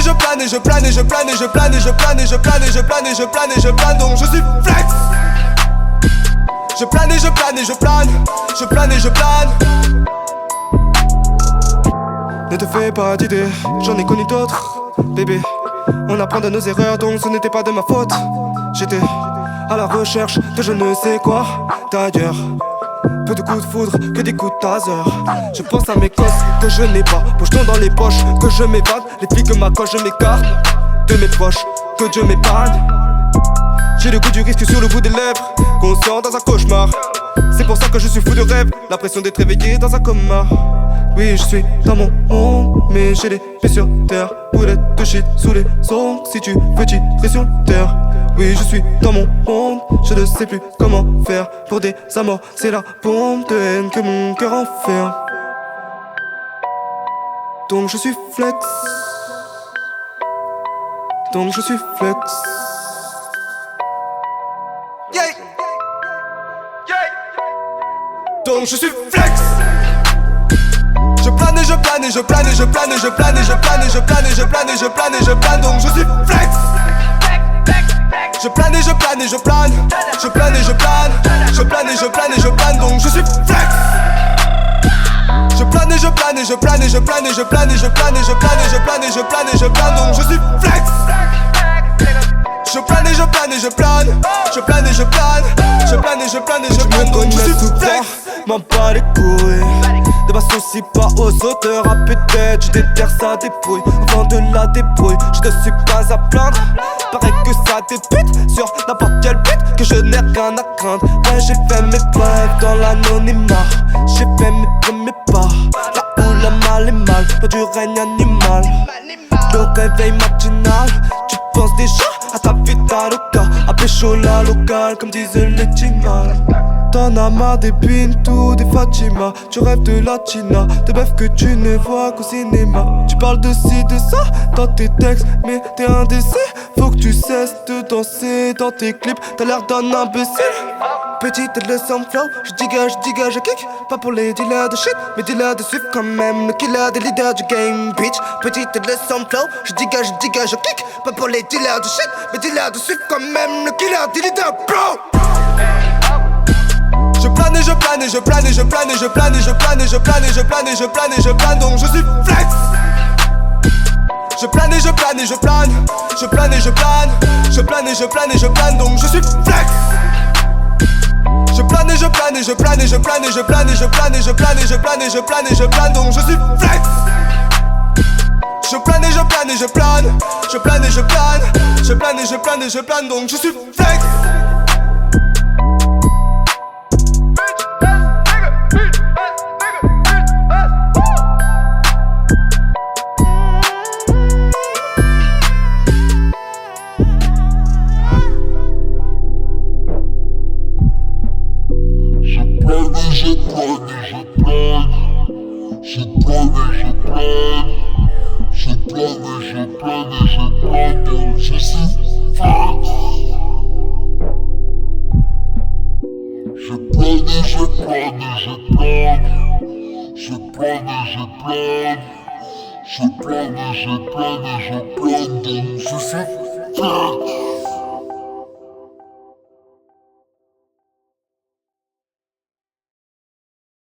et je plane et je plane et je plane et je plane et je plane et je plane et je plane et je plane et je plane, donc je suis flex. Je plane et je plane et je plane, je plane et je plane. Ne te fais pas d'idées, j'en ai connu d'autres, bébé. On apprend de nos erreurs, donc ce n'était pas de ma faute. J'étais à la recherche de je ne sais quoi d'ailleurs. Peu de coups de foudre, que des coups de taser. Je pense à mes cosses que je n'ai pas, pochetons dans les poches, que je m'évade. Les flics que ma coche, je m'écarte de mes proches, que Dieu m'épargne. J'ai le goût du risque sur le bout des lèvres, conscient dans un cauchemar. C'est pour ça que je suis fou de rêve, l'impression d'être réveillé dans un coma. Oui, je suis dans mon monde, mais j'ai les pieds sur terre. Boulette de shit sous les ongles, si tu veux tirer sur terre. Oui, je suis dans mon monde, je ne sais plus comment faire pour des amours. C'est la bombe de haine que mon cœur enferme. Donc je suis flex. Donc je suis flex. Yeah. Donc je suis flex. Je plane et je plane et je plane et je plane et je plane et je plane et je plane et je plane et je plane et je plane, donc je suis flex. Je plane et je plane et je plane, je plane et je plane, je plane et je plane et je plane, donc je suis flex. Je plane et je plane et je plane et je plane et je plane et je plane et je plane et je plane et je plane et je plane, donc je suis flex. Je plane et je plane et je plane, je plane et je plane, je plane et je plane et je plane, donc je suis flex. M'en bats les couilles, ne m'associe pas aux auteurs. À peut-être je déterre sa dépouille, au vent de la débrouille. Je ne suis pas à plaindre, paraît que ça débute sur n'importe quel but, que je n'ai rien à craindre. Ouais, j'ai fait mes preuves dans l'anonymat, j'ai fait mes premiers pas, là où le mal est mal, pas du règne animal. Le réveil matinal, tu penses déjà à ta vie d'aloca, à pécho la locale, comme disaient les tingales. T'en as marre des Pintou, des Fatima. Tu rêves de Latina, de meufs que tu ne vois qu'au cinéma. Tu parles de ci, de ça dans tes textes, mais t'es indécis. Faut que tu cesses de danser dans tes clips, t'as l'air d'un imbécile. Petite le sound flow, je dégage, je kick. Pas pour les dealers de shit, mais dealers de suivre quand même. Le killer des leaders du game, bitch. Petite le sound flow, je dégage, je kick. Pas pour les dealers de shit, mais dealers de suivre quand même. Le killer des leaders, bro. Je plane et je plane et je plane et je plane et je plane et je plane et je plane et je plane et je plane et je plane, donc je suis flex. Je plane et je plane et je plane, je plane et je plane, je plane et je plane et je plane, donc je suis flex. Je plane et je plane et je plane et je plane et je plane et je plane et je plane et je plane et je plane et je plane, donc je suis flex. Je plane et je plane et je plane, je plane et je plane, je plane et je plane et je plane, donc je suis flex. Je plane, donc je suis